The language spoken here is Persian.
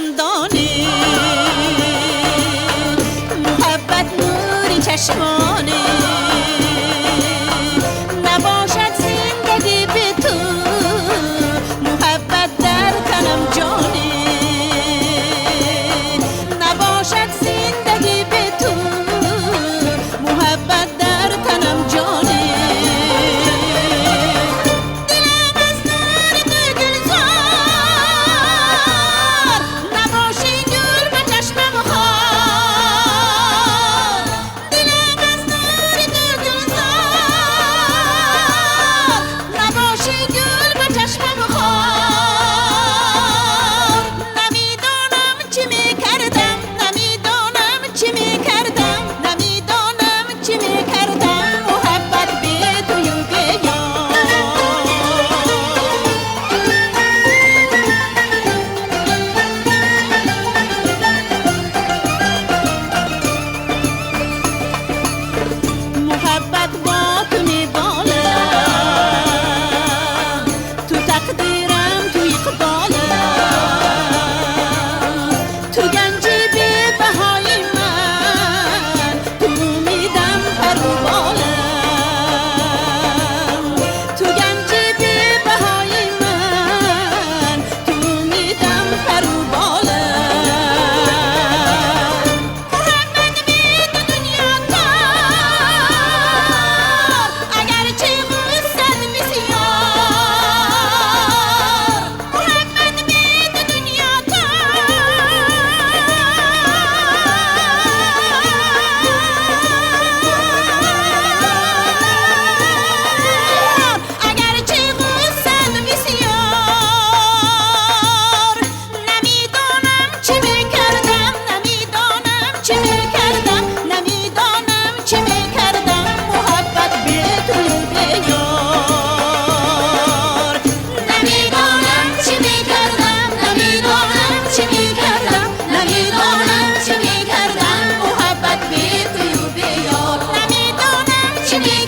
زندانی، محبت نوری چشمانی، نباشد زندگی بی تو، محبت در تنم جانی، نباشد زندگی بی تو، محبت در تنم جانی. محبت با تو میباله، تو تقدیرم تو اقباله، تو گنجی بی بهای من، تو امیدم پرو باله، تو گنجی بی بهای من، تو امیدم پرو باله. چی